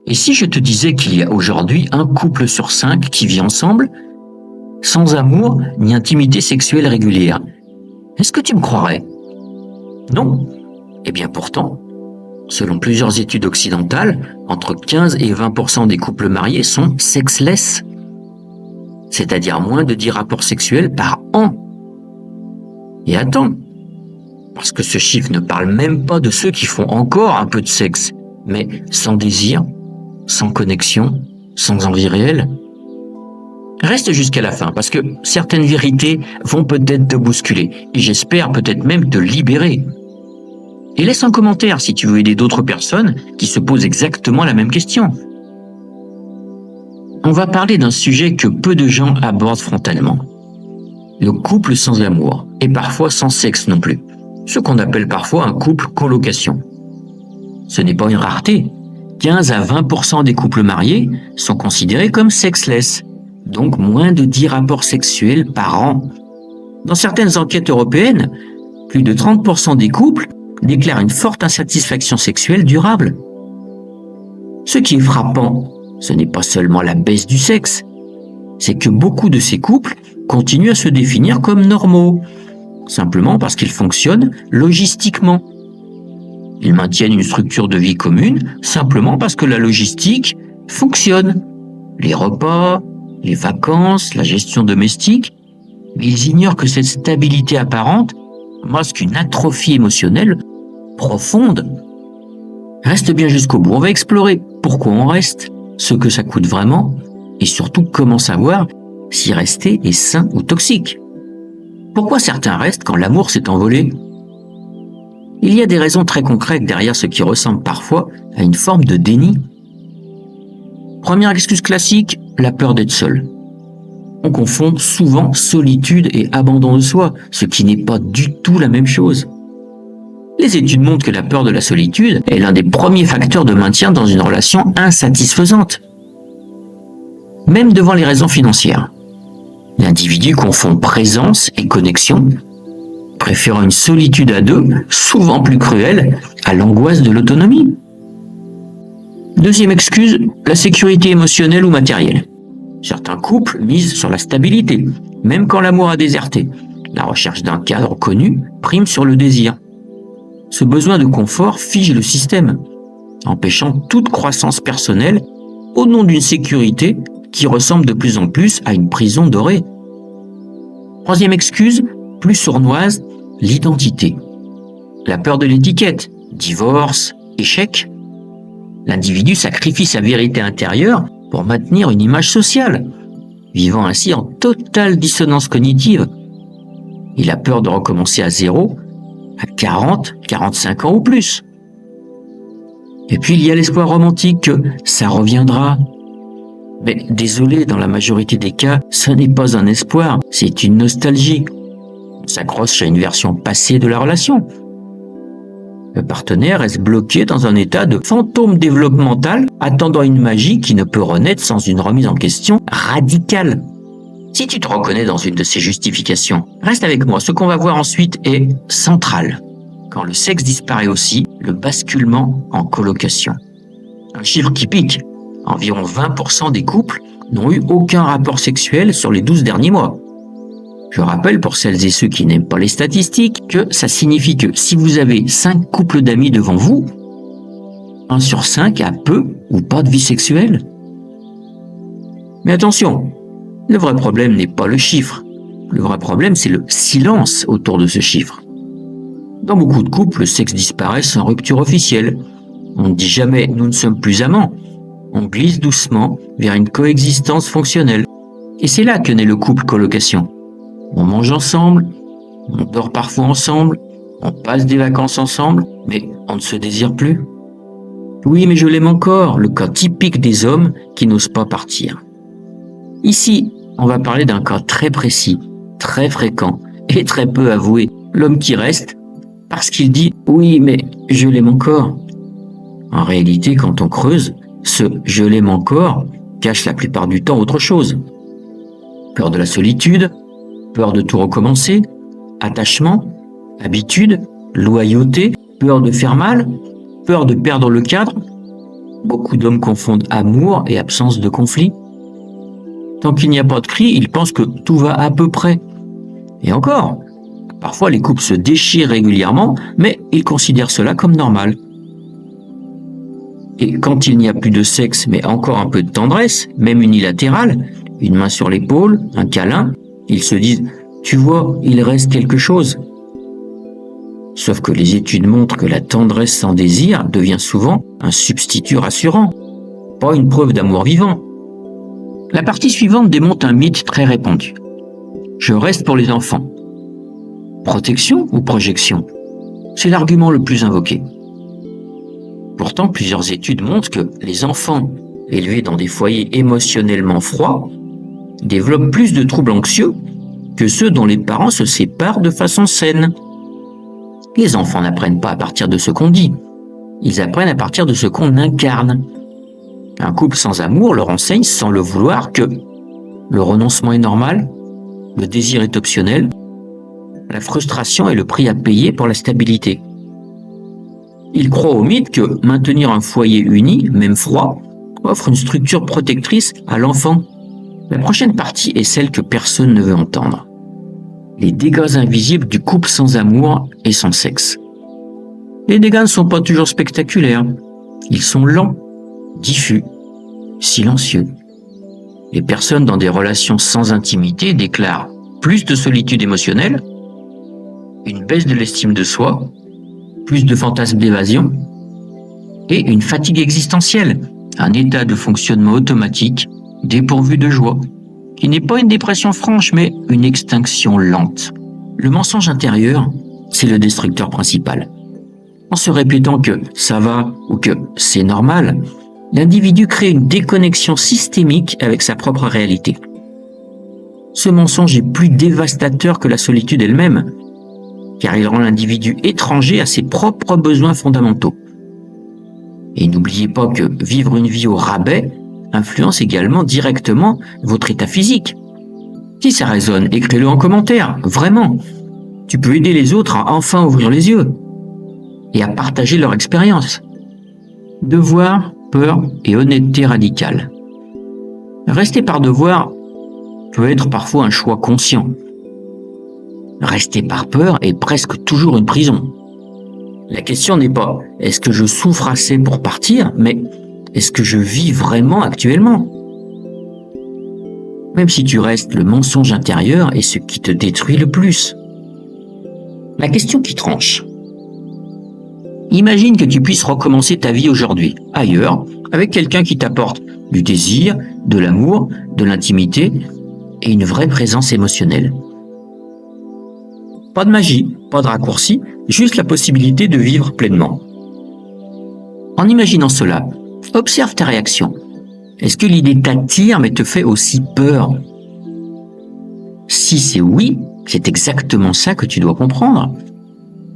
Et si je te disais qu'il y a aujourd'hui un couple sur 5 qui vit ensemble, sans amour ni intimité sexuelle régulière, est-ce que tu me croirais? Non. Eh bien pourtant, selon plusieurs études occidentales, entre 15 et 20% des couples mariés sont sexless, c'est-à-dire moins de 10 rapports sexuels par an. Et attends, parce que ce chiffre ne parle même pas de ceux qui font encore un peu de sexe, mais sans désir, sans connexion, sans envie réelle. Reste jusqu'à la fin, parce que certaines vérités vont peut-être te bousculer, et j'espère peut-être même te libérer. Et laisse un commentaire si tu veux aider d'autres personnes qui se posent exactement la même question. On va parler d'un sujet que peu de gens abordent frontalement. Le couple sans amour, et parfois sans sexe non plus. Ce qu'on appelle parfois un couple colocation. Ce n'est pas une rareté. 15 à 20% des couples mariés sont considérés comme sexless, donc moins de 10 rapports sexuels par an. Dans certaines enquêtes européennes, plus de 30% des couples déclarent une forte insatisfaction sexuelle durable. Ce qui est frappant, ce n'est pas seulement la baisse du sexe, c'est que beaucoup de ces couples continuent à se définir comme normaux, simplement parce qu'ils fonctionnent logistiquement. Ils maintiennent une structure de vie commune simplement parce que la logistique fonctionne. Les repas, les vacances, la gestion domestique, mais ils ignorent que cette stabilité apparente masque une atrophie émotionnelle profonde. Reste bien jusqu'au bout, on va explorer pourquoi on reste, ce que ça coûte vraiment, et surtout comment savoir si rester est sain ou toxique. Pourquoi certains restent quand l'amour s'est envolé? Il y a des raisons très concrètes derrière ce qui ressemble parfois à une forme de déni. Première excuse classique, la peur d'être seul. On confond souvent solitude et abandon de soi, ce qui n'est pas du tout la même chose. Les études montrent que la peur de la solitude est l'un des premiers facteurs de maintien dans une relation insatisfaisante. Même devant les raisons financières. L'individu confond présence et connexion, préférant une solitude à deux, souvent plus cruelle, à l'angoisse de l'autonomie. Deuxième excuse, la sécurité émotionnelle ou matérielle. Certains couples misent sur la stabilité, même quand l'amour a déserté. La recherche d'un cadre connu prime sur le désir. Ce besoin de confort fige le système, empêchant toute croissance personnelle au nom d'une sécurité qui ressemble de plus en plus à une prison dorée. Troisième excuse, plus sournoise, l'identité. La peur de l'étiquette, divorce, échec. L'individu sacrifie sa vérité intérieure pour maintenir une image sociale, vivant ainsi en totale dissonance cognitive. Il a peur de recommencer à zéro à 40, 45 ans ou plus. Et puis il y a l'espoir romantique que ça reviendra. Mais désolé, dans la majorité des cas, ce n'est pas un espoir, c'est une nostalgie. On s'accroche à une version passée de la relation. Le partenaire reste bloqué dans un état de fantôme développemental, attendant une magie qui ne peut renaître sans une remise en question radicale. Si tu te reconnais dans une de ces justifications, reste avec moi. Ce qu'on va voir ensuite est central. Quand le sexe disparaît aussi, le basculement en colocation. Un chiffre qui pique. Environ 20% des couples n'ont eu aucun rapport sexuel sur les 12 derniers mois. Je rappelle pour celles et ceux qui n'aiment pas les statistiques que ça signifie que si vous avez 5 couples d'amis devant vous, 1 sur 5 a peu ou pas de vie sexuelle. Mais attention, le vrai problème n'est pas le chiffre. Le vrai problème, c'est le silence autour de ce chiffre. Dans beaucoup de couples, le sexe disparaît sans rupture officielle. On ne dit jamais « nous ne sommes plus amants ». On glisse doucement vers une coexistence fonctionnelle. Et c'est là que naît le couple colocation. On mange ensemble, on dort parfois ensemble, on passe des vacances ensemble, mais on ne se désire plus. Oui, mais je l'aime encore, le cas typique des hommes qui n'osent pas partir. Ici, on va parler d'un cas très précis, très fréquent et très peu avoué. L'homme qui reste parce qu'il dit « oui, mais je l'aime encore ». En réalité, quand on creuse, ce « je l'aime encore » cache la plupart du temps autre chose. Peur de la solitude, peur de tout recommencer, attachement, habitude, loyauté, peur de faire mal, peur de perdre le cadre. Beaucoup d'hommes confondent amour et absence de conflit. Tant qu'il n'y a pas de cri, ils pensent que tout va à peu près. Et encore, parfois les couples se déchirent régulièrement, mais ils considèrent cela comme normal. Et quand il n'y a plus de sexe, mais encore un peu de tendresse, même unilatérale, une main sur l'épaule, un câlin, ils se disent « Tu vois, il reste quelque chose ». Sauf que les études montrent que la tendresse sans désir devient souvent un substitut rassurant, pas une preuve d'amour vivant. La partie suivante démonte un mythe très répandu. Je reste pour les enfants. Protection ou projection? C'est l'argument le plus invoqué. Pourtant, plusieurs études montrent que les enfants élevés dans des foyers émotionnellement froids développent plus de troubles anxieux que ceux dont les parents se séparent de façon saine. Les enfants n'apprennent pas à partir de ce qu'on dit, ils apprennent à partir de ce qu'on incarne. Un couple sans amour leur enseigne sans le vouloir que le renoncement est normal, le désir est optionnel, la frustration est le prix à payer pour la stabilité. Ils croient au mythe que maintenir un foyer uni, même froid, offre une structure protectrice à l'enfant. La prochaine partie est celle que personne ne veut entendre. Les dégâts invisibles du couple sans amour et sans sexe. Les dégâts ne sont pas toujours spectaculaires. Ils sont lents, diffus, silencieux. Les personnes dans des relations sans intimité déclarent plus de solitude émotionnelle, une baisse de l'estime de soi, plus de fantasmes d'évasion et une fatigue existentielle, un état de fonctionnement automatique dépourvu de joie, qui n'est pas une dépression franche mais une extinction lente. Le mensonge intérieur, c'est le destructeur principal. En se répétant que ça va ou que c'est normal, l'individu crée une déconnexion systémique avec sa propre réalité. Ce mensonge est plus dévastateur que la solitude elle-même, car il rend l'individu étranger à ses propres besoins fondamentaux. Et n'oubliez pas que vivre une vie au rabais influence également directement votre état physique. Si ça résonne, écris-le en commentaire, vraiment. Tu peux aider les autres à enfin ouvrir les yeux et à partager leur expérience. Devoir, peur et honnêteté radicale. Rester par devoir peut être parfois un choix conscient. Rester par peur est presque toujours une prison. La question n'est pas « est-ce que je souffre assez pour partir ?», mais « est-ce que je vis vraiment actuellement ?» Même si tu restes, le mensonge intérieur est ce qui te détruit le plus. La question qui tranche. Imagine que tu puisses recommencer ta vie aujourd'hui, ailleurs, avec quelqu'un qui t'apporte du désir, de l'amour, de l'intimité et une vraie présence émotionnelle. Pas de magie, pas de raccourci, juste la possibilité de vivre pleinement. En imaginant cela, observe ta réaction. Est-ce que l'idée t'attire mais te fait aussi peur? Si c'est oui, c'est exactement ça que tu dois comprendre.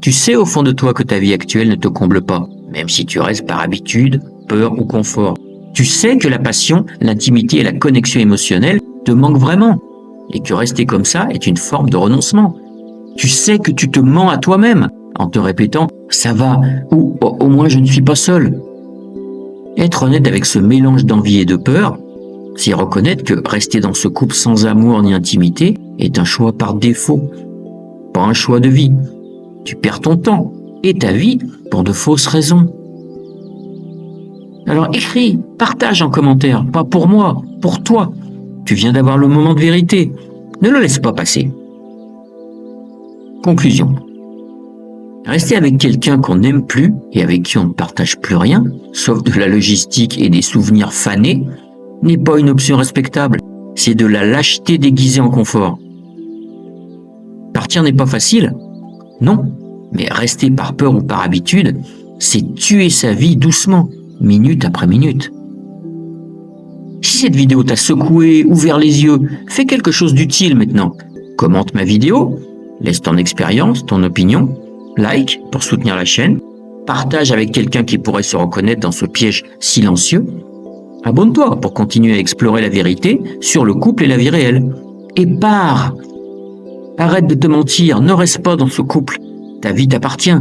Tu sais au fond de toi que ta vie actuelle ne te comble pas, même si tu restes par habitude, peur ou confort. Tu sais que la passion, l'intimité et la connexion émotionnelle te manquent vraiment, et que rester comme ça est une forme de renoncement. Tu sais que tu te mens à toi-même en te répétant « ça va » ou « au moins je ne suis pas seul ». Être honnête avec ce mélange d'envie et de peur, c'est reconnaître que rester dans ce couple sans amour ni intimité est un choix par défaut, pas un choix de vie. Tu perds ton temps et ta vie pour de fausses raisons. Alors écris, partage en commentaire, pas pour moi, pour toi. Tu viens d'avoir le moment de vérité. Ne le laisse pas passer. Conclusion. Rester avec quelqu'un qu'on n'aime plus et avec qui on ne partage plus rien, sauf de la logistique et des souvenirs fanés, n'est pas une option respectable. C'est de la lâcheté déguisée en confort. Partir n'est pas facile, non, mais rester par peur ou par habitude, c'est tuer sa vie doucement, minute après minute. Si cette vidéo t'a secoué, ouvert les yeux, fais quelque chose d'utile maintenant. Commente ma vidéo, laisse ton expérience, ton opinion, like pour soutenir la chaîne, partage avec quelqu'un qui pourrait se reconnaître dans ce piège silencieux, abonne-toi pour continuer à explorer la vérité sur le couple et la vie réelle. Et pars! Arrête de te mentir, ne reste pas dans ce couple. Ta vie t'appartient.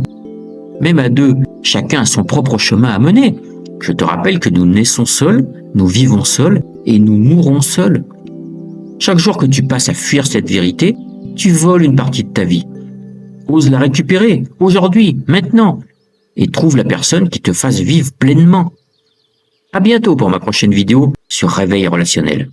Même à deux, chacun a son propre chemin à mener. Je te rappelle que nous naissons seuls, nous vivons seuls et nous mourrons seuls. Chaque jour que tu passes à fuir cette vérité, tu voles une partie de ta vie. Ose la récupérer, aujourd'hui, maintenant, et trouve la personne qui te fasse vivre pleinement. À bientôt pour ma prochaine vidéo sur Réveil relationnel.